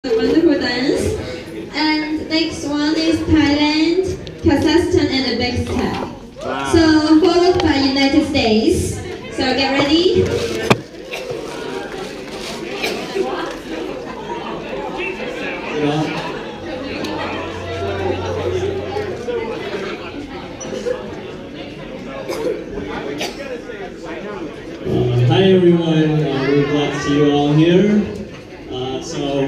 wonderful dance. And next one is Thailand, Kazakhstan, and Uzbekistan. So followed by United States. So get ready. Hi everyone, we're glad to see you all here. So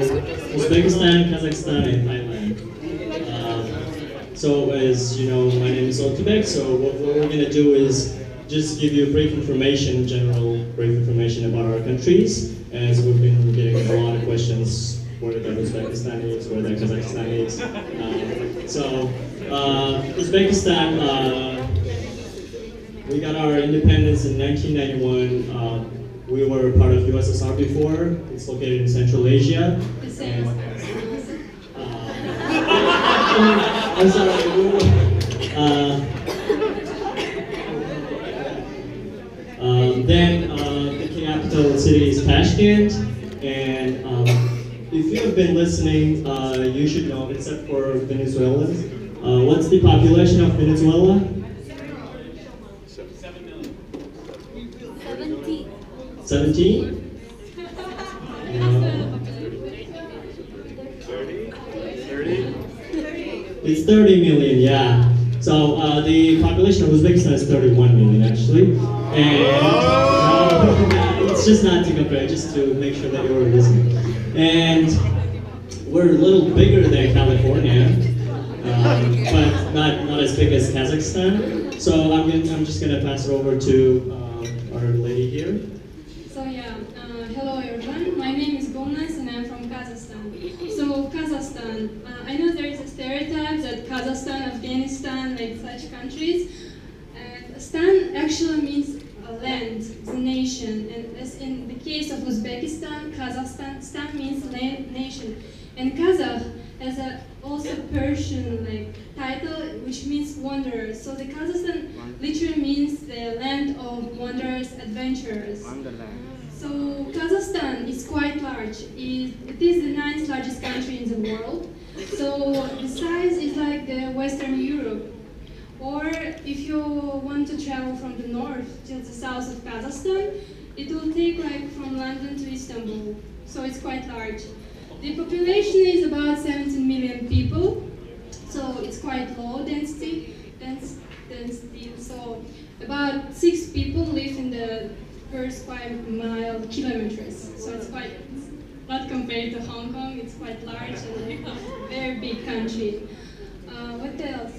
Uzbekistan, Kazakhstan, and Thailand. So as you know, my name is Otubek. So what we're going to do is just give you a brief information, general brief information about our countries, as we've been getting a lot of questions where the Uzbekistan is, where the Kazakhstan is. Uzbekistan. We got our independence in 1991. We were part of USSR before. It's located in Central Asia. And, I'm sorry. Then the capital city is Tashkent, and if you have been listening, you should know, except for Venezuelans, what's the population of Venezuela? 17? It's 30 million, yeah. So the population of Uzbekistan is 31 million actually. And it's just not to compare, just to make sure that you're listening. And we're a little bigger than California, but not as big as Kazakhstan. So I'm just gonna pass it over to our lady here. Hello everyone, my name is Gulnaz and I'm from Kazakhstan. So Kazakhstan, I know there is a stereotype that Kazakhstan, Afghanistan, like such countries, and Stan actually means land, the nation, and as in the case of Uzbekistan, Kazakhstan, Stan means land, nation, and Kazakh has also Persian title, which means wanderer. So the Kazakhstan literally means the land of wanderers, adventurers. So Kazakhstan is quite large. It is the 9th largest country in the world. So the size is like the Western Europe. Or if you want to travel from the north to the south of Kazakhstan, it will take from London to Istanbul. So it's quite large. The population is about 17 million people. So it's quite low density. So about 6 people live in the per square mile kilometers. So it's quite, not compared to Hong Kong, it's quite large and a very big country. What else?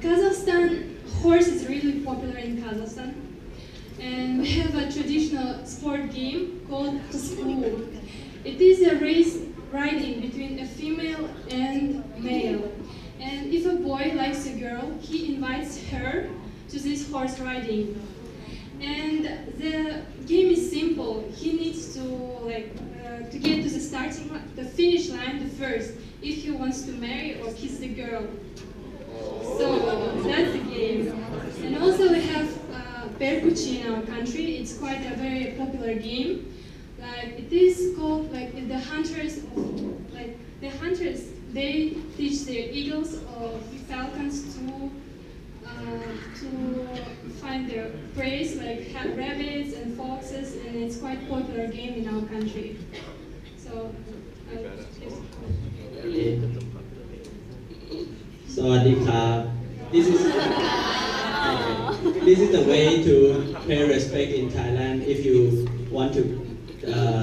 Kazakhstan, horse is really popular in Kazakhstan. And we have a traditional sport game called Kısku. It is a race riding between a female and male. And if a boy likes a girl, he invites her to this horse riding. And the game is simple. He needs to to get to the finish line the first, if he wants to marry or kiss the girl. So that's the game. And also we have Perkuchi in our country. It's quite a very popular game. It is called the hunters. The hunters, they teach their eagles or falcons to find their prey, like rabbits and foxes, and it's quite a popular game in our country. So, Sawadee. This is the way to pay respect in Thailand. If you want to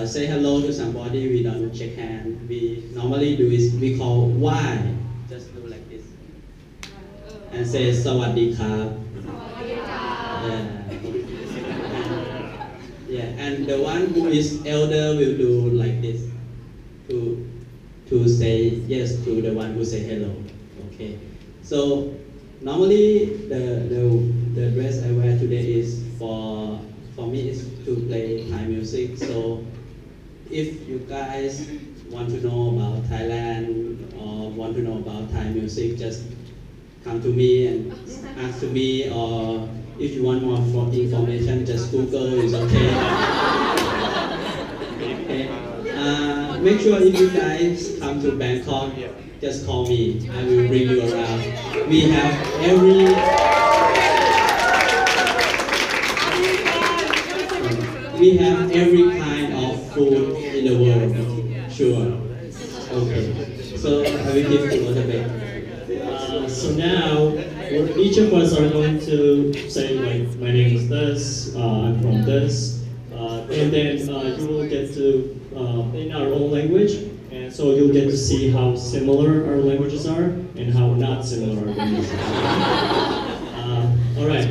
say hello to somebody, we don't shake hand. We normally do is we call why. Just do like this and say Sawadee. Yeah, and the one who is elder will do like this to say yes to the one who say hello. Okay. So normally the dress I wear today is for me is to play Thai music. So if you guys want to know about Thailand or want to know about Thai music, just come to me and ask to me, or if you want more information, just Google, is okay. Okay. make sure if you guys come to Bangkok, just call me. I will bring you around. We have every kind of food in the world. Sure. Okay. So I will give you a little bit. So now, each of us are going to say like, my name is this, I'm from this, and then you will get to, in our own language, and so you'll get to see how similar our languages are and how not similar our languages are. All right.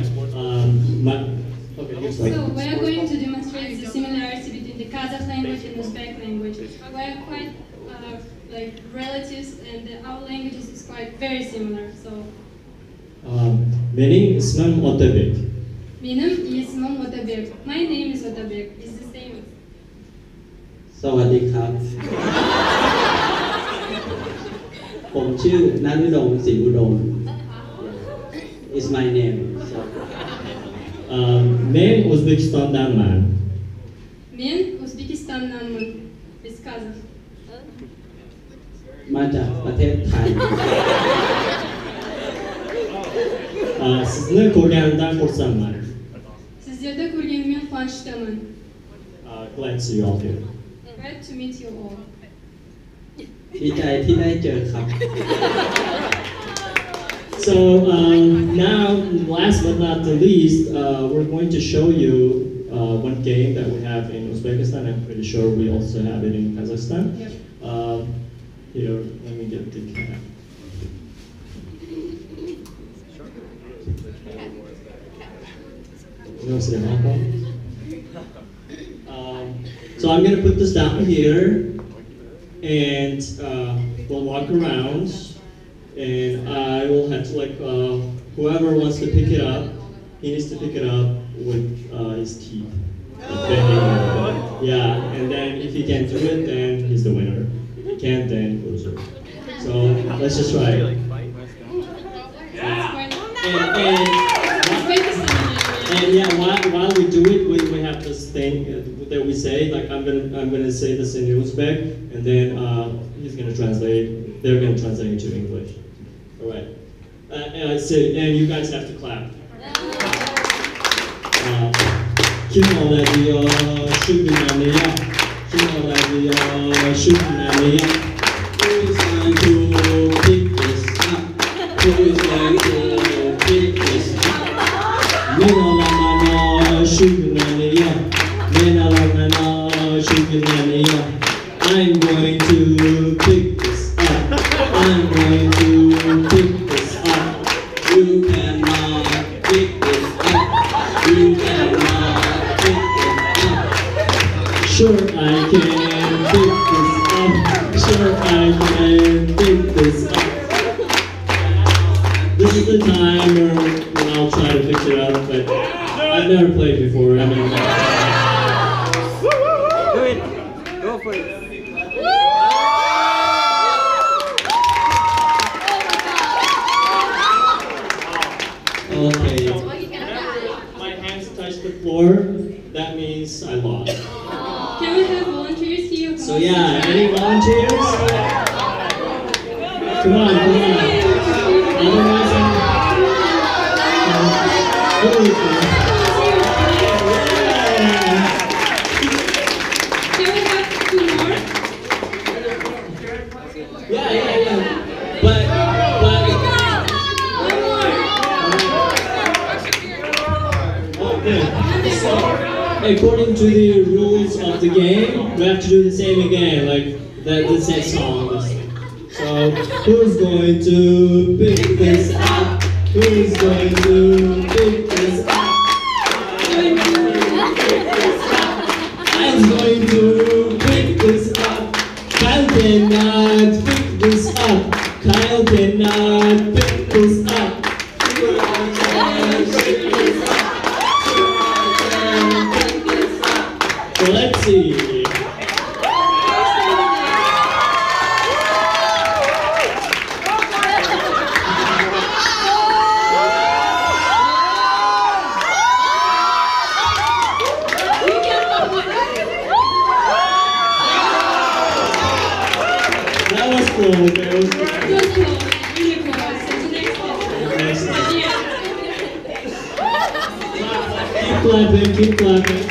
Okay, so we are going to demonstrate the similarity between the Kazakh language and Uzbek language. We are quite like relatives, and our languages is quite very similar. So. Benim ismim Otabek. Benim ismim Otabek. My name is Otabek. It's the same. สวัสดีครับ ผมชื่อณฤดม ศรีอุดม is my name. Men Uzbekistan'danman. Men Uzbekistan'danman. Is Kazakh. มาจากประเทศไทย Sizni ko'rganimdan xursandman. Sizlarda ko'rganimdan quvonchdaman. Glad to see you all here. Glad to meet you all. ดีใจที่ได้เจอครับ So now, last but not the least, we're going to show you one game that we have in Uzbekistan. I'm pretty sure we also have it in Kazakhstan. Yep. Here, let me get the cat. You want to see the Hong Kong? So I'm going to put this down here, and we'll walk around, and I will have to, like, whoever wants to pick it up, he needs to pick it up with his teeth. Yeah, and then if he can't do it, then he's the winner. If he can't, then loser. So let's just try it. And yeah, while we do it, we have this thing that we say. Like I'm gonna say this in Uzbek, and then he's gonna translate. They're gonna translate into English. All right. And you guys have to clap. Kim olabiliyor, şu günleriye. Kim olabiliyor, şu günleriye. Who is going to pick this up? Who is going to pick this up? Men olamana şu günleriye. Men olamana şu günleriye. I'm going to pick this up. I'm going to pick this up. You cannot pick this up. You cannot pick this up. Sure I can pick this up. Sure I can pick this up. This is the time when I'll try to fix it up, but I've never played before. I mean, do it. Go for it. okay. My hands touch the floor. That means I lost. Can we have volunteers here? So yeah, any volunteers? Come on, come on. Otherwise, holy cow. Can we have two more? Yeah. But One more. okay. So, according to the rules of the game, we have to do the same again, like the same song. So, who's going to pick this up? Who's going to pick this up? I'm going to pick this up. Kyle cannot pick this up. Kyle cannot pick this up. So let's see. was close. It was close. It was close, really close. So the next step. Yeah. Keep clapping, keep clapping.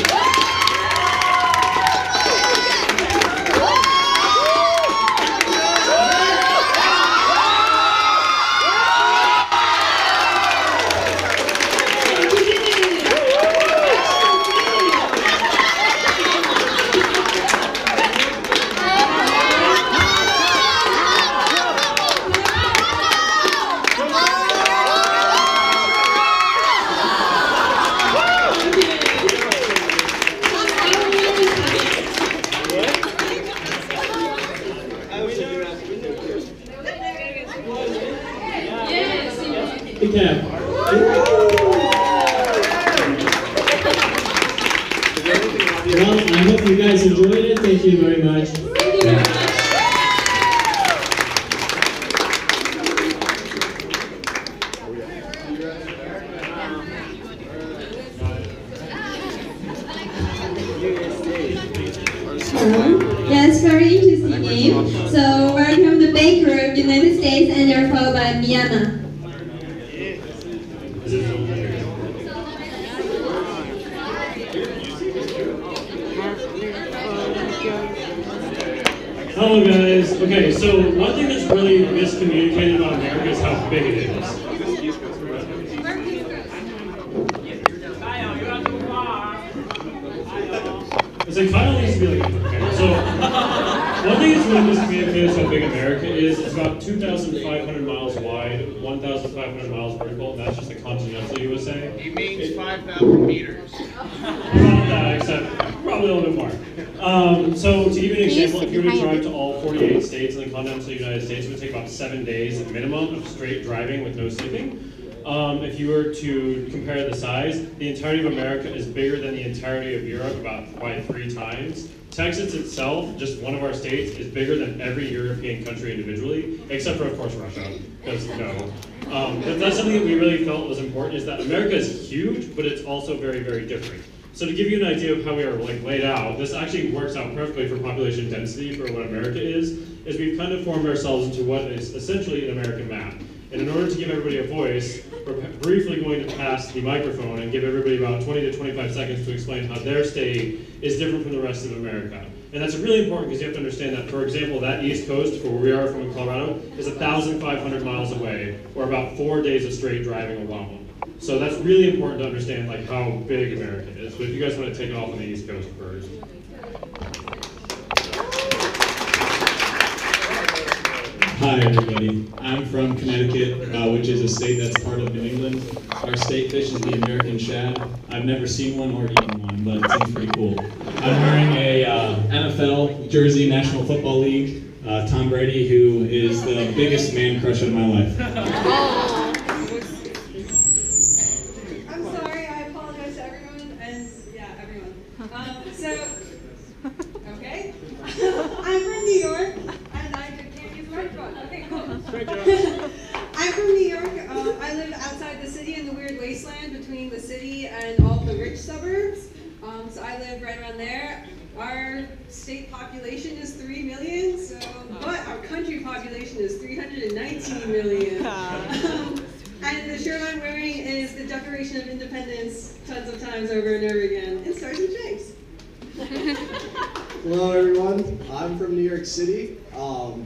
Big tap. Well, I hope you guys enjoyed it. Thank you very much. Thank you very much. Yeah, it's very interesting game. So welcome the big group, United States, and they're followed by Myanmar. Hello guys. Okay, so one thing that's really miscommunicated about America is how big it is. It's like Kyle needs to be like, okay, so one thing that's really miscommunicated is how big America is. It's about 2,500 miles wide, 1,500 miles vertical, and that's just the continental USA. He means 5,000 meters. About that, except probably a little bit more. So to give you an example, if you were to drive to all 48 states in the continental United States, it would take about 7 days at minimum of straight driving with no sleeping. If you were to compare the size, the entirety of America is bigger than the entirety of Europe by 3 times. Texas itself, just one of our states, is bigger than every European country individually, except for, of course, Russia, because no. That's something that we really felt was important, is that America is huge, but it's also very, very different. So to give you an idea of how we are laid out, this actually works out perfectly for population density for what America is we've kind of formed ourselves into what is essentially an American map. And in order to give everybody a voice, we're briefly going to pass the microphone and give everybody about 20 to 25 seconds to explain how their state is different from the rest of America. And that's really important because you have to understand that, for example, that East Coast, for where we are from Colorado, is 1,500 miles away, or about 4 days of straight driving alone. So that's really important to understand how big America is. But if you guys want to take off on the East Coast first. Hi everybody, I'm from Connecticut, which is a state that's part of New England. Our state fish is the American shad. I've never seen one or eaten one, but it seems pretty cool. I'm wearing a NFL jersey, National Football League, Tom Brady, who is the biggest man crush of my life. I'm sorry, I apologize to everyone, and yeah, everyone. Okay. I'm from New York, and I can't use the microphone. Okay, cool. I'm from New York. I live outside the city in the weird wasteland between the city and all the rich suburbs. So I live right around there. Our state population is 3 million, but our country population is 319 million. And the shirt I'm wearing is the Declaration of Independence tons of times over and over again. And Stars and Stripes. Hello everyone, I'm from New York City,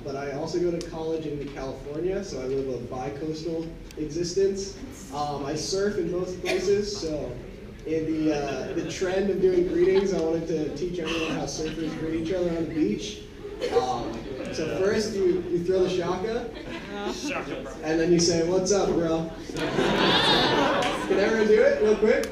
but I also go to college in California, so I live a bi-coastal existence. I surf in both places, so in the trend of doing greetings, I wanted to teach everyone how surfers greet each other on the beach. So first you throw the shaka, and then you say, "What's up, bro?" Can everyone do it real quick?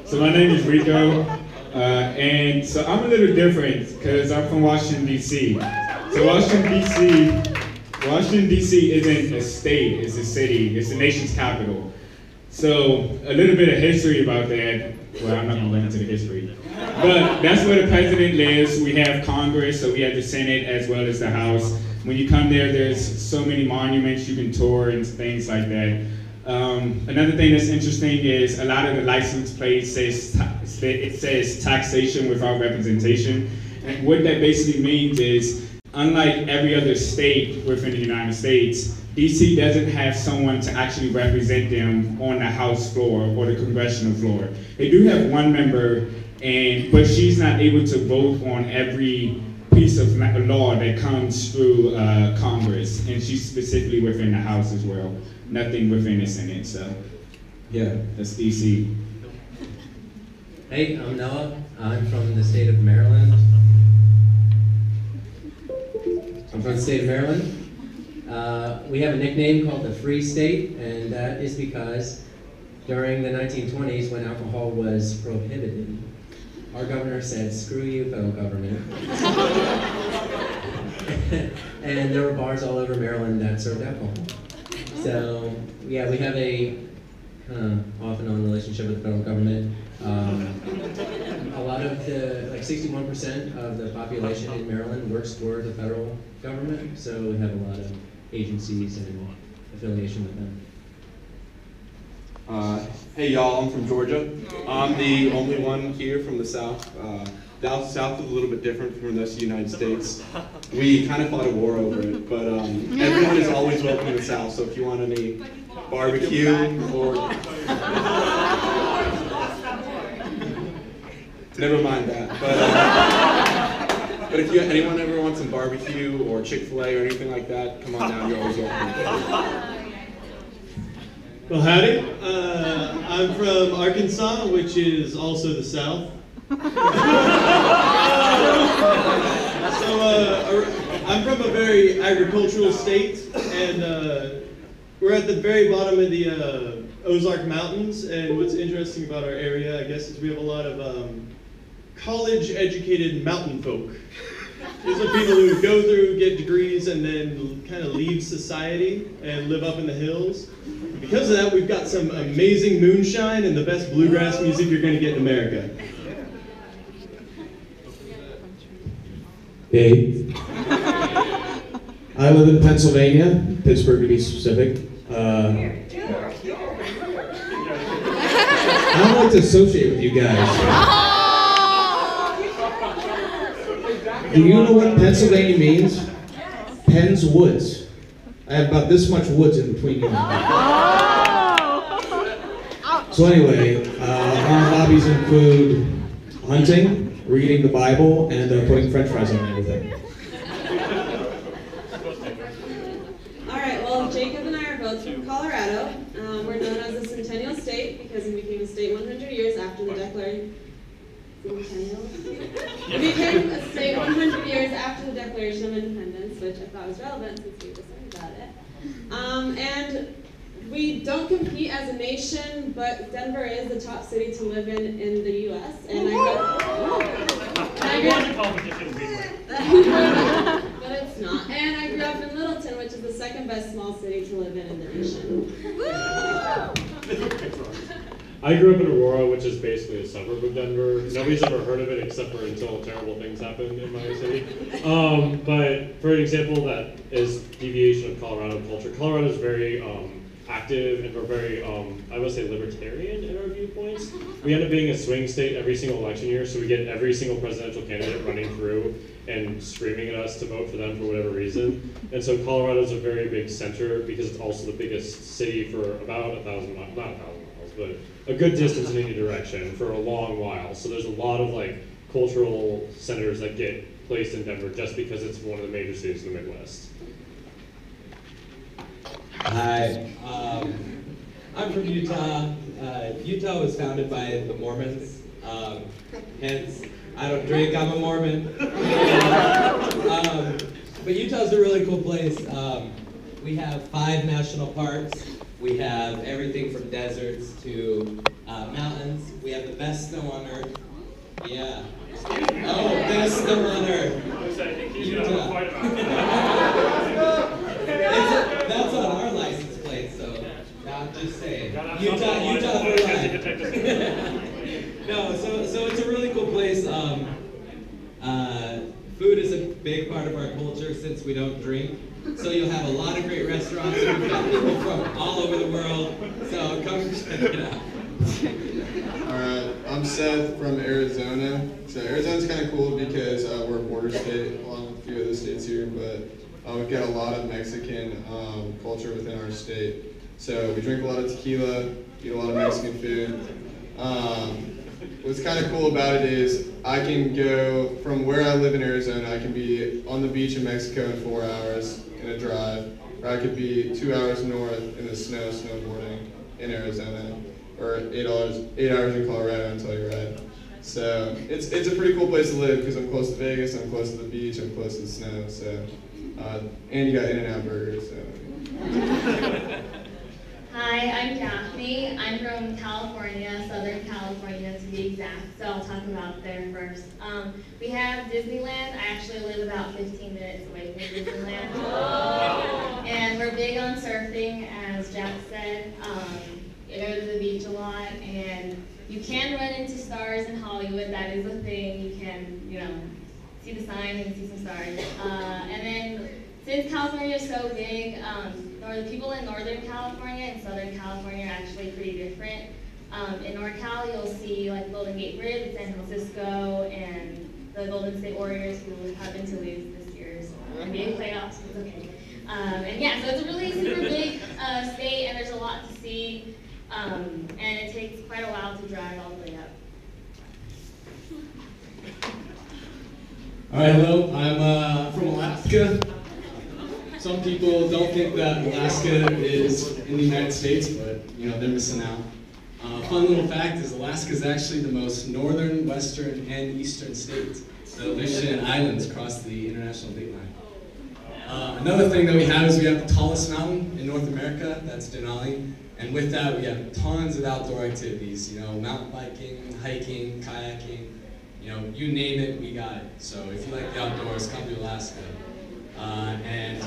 So my name is Rico, and so I'm a little different because I'm from Washington, D.C. So Washington, D.C. isn't a state, it's a city, it's the nation's capital. So a little bit of history about that. Well, I'm not going to go into the history. But that's where the president lives. We have Congress, so we have the Senate as well as the House. When you come there, there's so many monuments you can tour and things like that. Another thing that's interesting is a lot of the license plates say it says taxation without representation. And what that basically means is, unlike every other state within the United States, DC doesn't have someone to actually represent them on the House floor or the congressional floor. They do have one member, but she's not able to vote on every piece of law that comes through Congress, and she's specifically within the House as well. Nothing within the Senate, so yeah, that's DC. Hey, I'm Noah. I'm from the state of Maryland. We have a nickname called the Free State, and that is because during the 1920s, when alcohol was prohibited, our governor said, "Screw you, federal government." And there were bars all over Maryland that served alcohol. So, yeah, we have a off and on relationship with the federal government. A lot of the, like 61% of the population in Maryland works for the federal government, so we have a lot of agencies and affiliation with them. Hey y'all, I'm from Georgia. I'm the only one here from the South. Down South is a little bit different from the rest of the United States. We kind of fought a war over it, but everyone is always welcome in the South, so if you want any barbecue or... Never mind that, but if anyone ever wants some barbecue or Chick-fil-A or anything like that, come on down, you're always welcome. Well, howdy. I'm from Arkansas, which is also the South. I'm from a very agricultural state, and we're at the very bottom of the Ozark Mountains, and what's interesting about our area, I guess, is we have a lot of college-educated mountain folk. These are people who go through, get degrees, and then kind of leave society and live up in the hills. Because of that, we've got some amazing moonshine and the best bluegrass music you're going to get in America. Hey. I live in Pennsylvania, Pittsburgh to be specific. I don't like to associate with you guys. Do you know what Pennsylvania means? Penn's Woods. I have about this much woods in between you and me. So anyway, our hobbies include hunting, reading the Bible, and putting French fries on everything. All right, well, Jacob and I are both from Colorado. We're known as the Centennial State because we became a state 100 years after the Declaration. We became a state 100 years after the Declaration of Independence, which I thought was relevant since we just learned about it. And we don't compete as a nation, but Denver is the top city to live in the U.S. And but it's not. And I grew up in Littleton, which is the second best small city to live in the nation. I grew up in Aurora, which is basically a suburb of Denver. Nobody's ever heard of it except for until terrible things happened in my city. But for an example, that is deviation of Colorado culture. Colorado is very active, and we're very, I would say, libertarian in our viewpoints. We end up being a swing state every single election year, so we get every single presidential candidate running through and screaming at us to vote for them for whatever reason. And so Colorado is a very big center because it's also the biggest city for about 1,000 miles, not 1,000 miles, but a good distance in any direction for a long while. So there's a lot of like cultural centers that get placed in Denver just because it's one of the major cities in the Midwest. Hi, I'm from Utah. Utah was founded by the Mormons, hence I don't drink, I'm a Mormon. But Utah's a really cool place. We have 5 national parks. We have everything from deserts to mountains. We have the best snow on earth. Yeah. Oh, best snow on earth. Utah. That's on our license plate, so I'm just saying. Utah for life. No, so it's a really cool place. Food is a big part of our culture since we don't drink. So you'll have a lot of great restaurants. We've got people from all over the world. So come check it out. Alright, I'm Seth from Arizona. So Arizona's kind of cool because we're a border state along with a few other states here, but we've got a lot of Mexican culture within our state. So we drink a lot of tequila, eat a lot of Mexican food. What's kind of cool about it is I can go from where I live in Arizona, I can be on the beach in Mexico in 4 hours in a drive, or I could be 2 hours north in the snow snowboarding in Arizona, or 8 hours in Colorado until you ride. So it's a pretty cool place to live because I'm close to Vegas, I'm close to the beach, I'm close to the snow. So and you got In-N-Out burgers. So. Hi, I'm Daphne. I'm from California, Southern California to be exact, so I'll talk about there first. We have Disneyland. I actually live about 15 minutes away from Disneyland. And we're big on surfing, as Jack said. I go to the beach a lot, and you can run into stars in Hollywood. That is a thing. You can, see the sign and see some stars. And then, since California is so big, the people in Northern California and Southern California are actually pretty different. In NorCal, you'll see like Golden Gate Bridge, San Francisco, and the Golden State Warriors, who happen to lose this year's NBA playoffs, but it's okay. And yeah, so it's a really super big state, and there's a lot to see, and it takes quite a while to drive all the way up. All right, hello, I'm from Alaska. Some people don't think that Alaska is in the United States, but they're missing out. Fun little fact is Alaska is actually the most northern, western, and eastern state. The ocean and islands cross the international date line. Another thing that we have is we have the tallest mountain in North America, that's Denali. And with that, we have tons of outdoor activities, mountain biking, hiking, kayaking, you name it, we got it. So if you like the outdoors, come to Alaska. And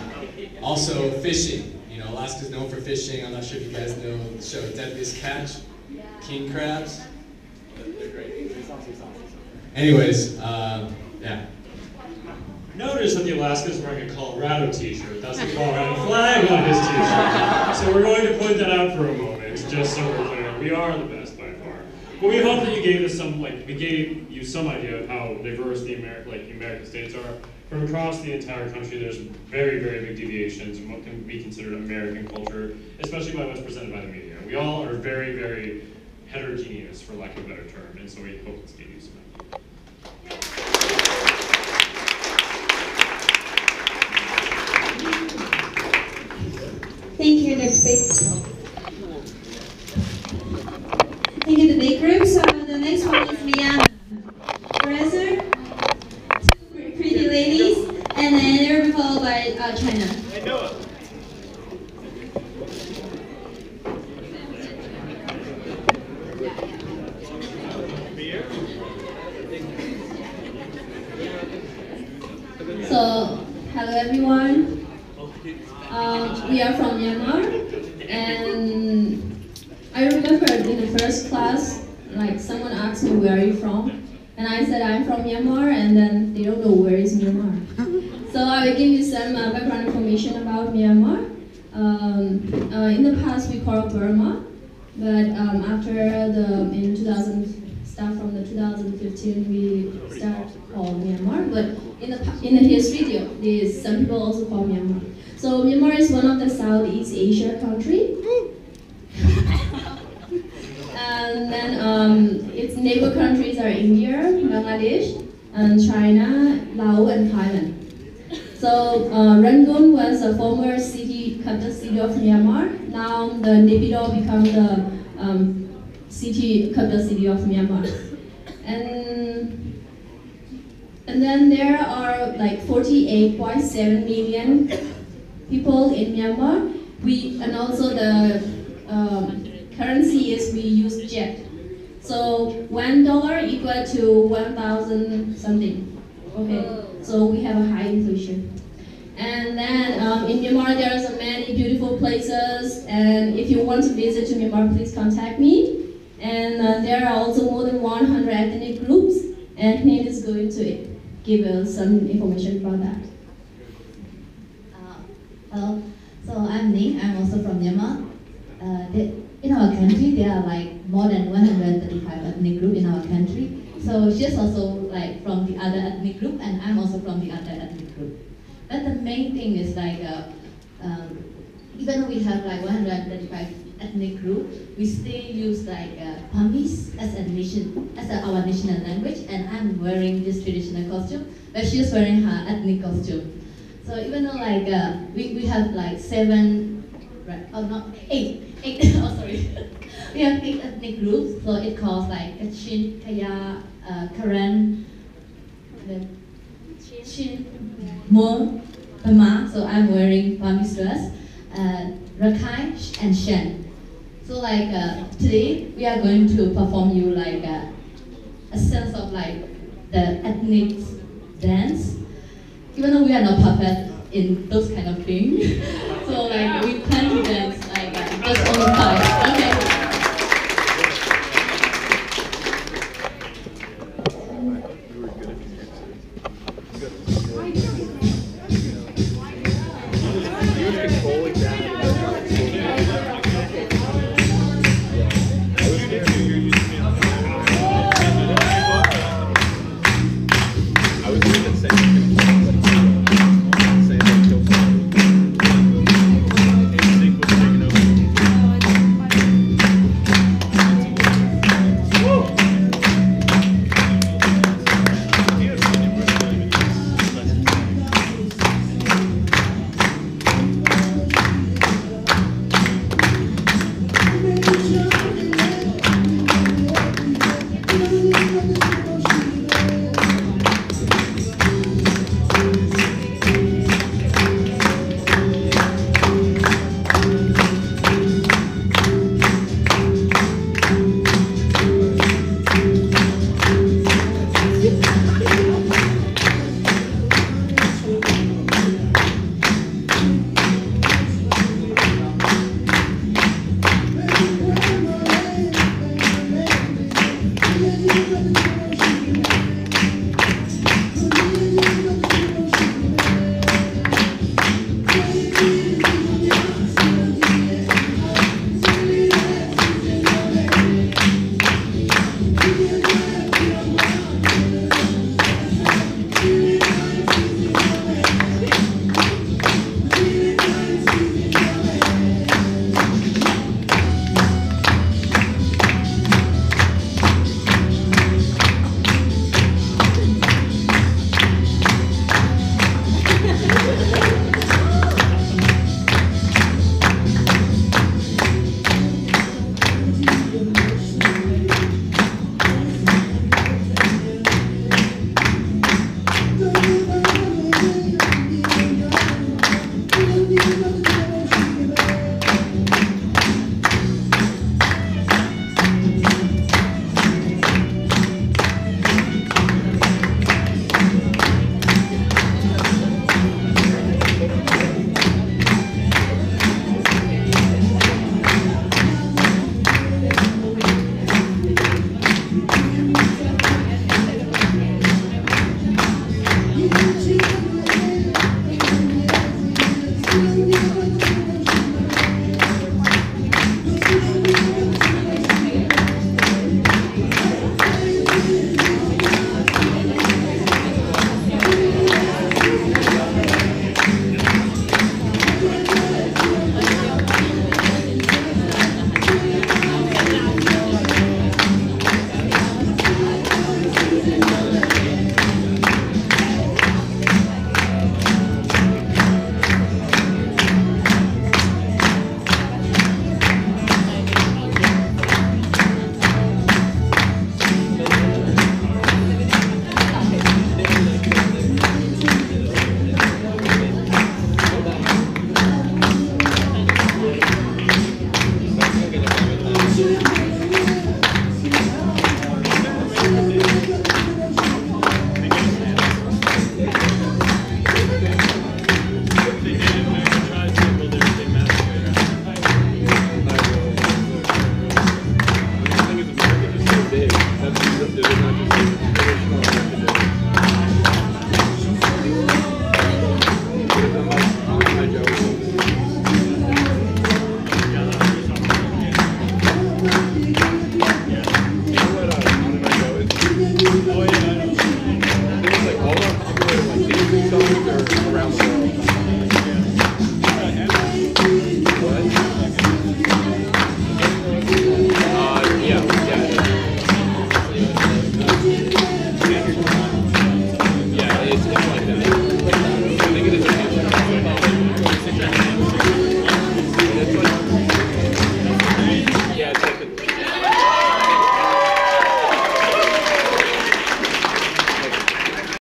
also fishing. Alaska's known for fishing. I'm not sure if you guys know the show Deadliest Catch, king crabs. They're great. Anyways, yeah. Notice that the Alaska is wearing a Colorado t-shirt. That's the Colorado flag on his t-shirt. So we're going to point that out for a moment, just so we're clear. We are the best by far. But we hope that you gave us some idea of how diverse the American states are. From across the entire country, there's very, very big deviations in what can be considered American culture, especially by what's presented by the media. We all are very, very heterogeneous, for lack of a better term, and so we hope it's gave you some idea. Thank you, next speaker. Thank you, the big group. So the next one is Myanmar. Professor, two pretty ladies, and then they're followed by China. Hey, Noah. So, hello everyone. We are from Myanmar, and I remember in the first class, someone asked me, where are you from? And I said, I'm from Myanmar, and then they don't know where is Myanmar. So I will give you some background information about Myanmar. In the past, we called Burma, but start from the 2015, we start called Myanmar. But in the history, some people also call Myanmar. So Myanmar is one of the Southeast Asia country. And then its neighbor countries are India, Bangladesh, and China, Laos, and Thailand. So Rangoon was a former capital city of Myanmar. Now the Naypyidaw become the capital city of Myanmar. And then there are 48.7 million people in Myanmar. And also the currency is we use jet. So $1 equal to 1,000 something. Okay, so we have a high inflation. And then in Myanmar there are many beautiful places, and if you want to visit to Myanmar, please contact me. And there are also more than 100 ethnic groups, and Nate is going to give us some information about that. Hello, so I'm Ning, I'm also from Myanmar. In our country, there are more than 135 ethnic groups in our country. So she's also like from the other ethnic group, and I'm also from the other ethnic group. But the main thing is like, even though we have like 135 ethnic group, we still use like Burmese as our national language, and I'm wearing this traditional costume, but she's wearing her ethnic costume. So even though like we have like 7, right? Oh no, 8. Oh sorry. We have 8 ethnic groups, so it calls like Kachin, Kaya, Karen, Chin, Hmong, Pama. So I'm wearing Burmese dress, Rakhine, and Shan. So like today we are going to perform you like a sense of like the ethnic dance. Even though we are not perfect in those kind of things, so like we plan to dance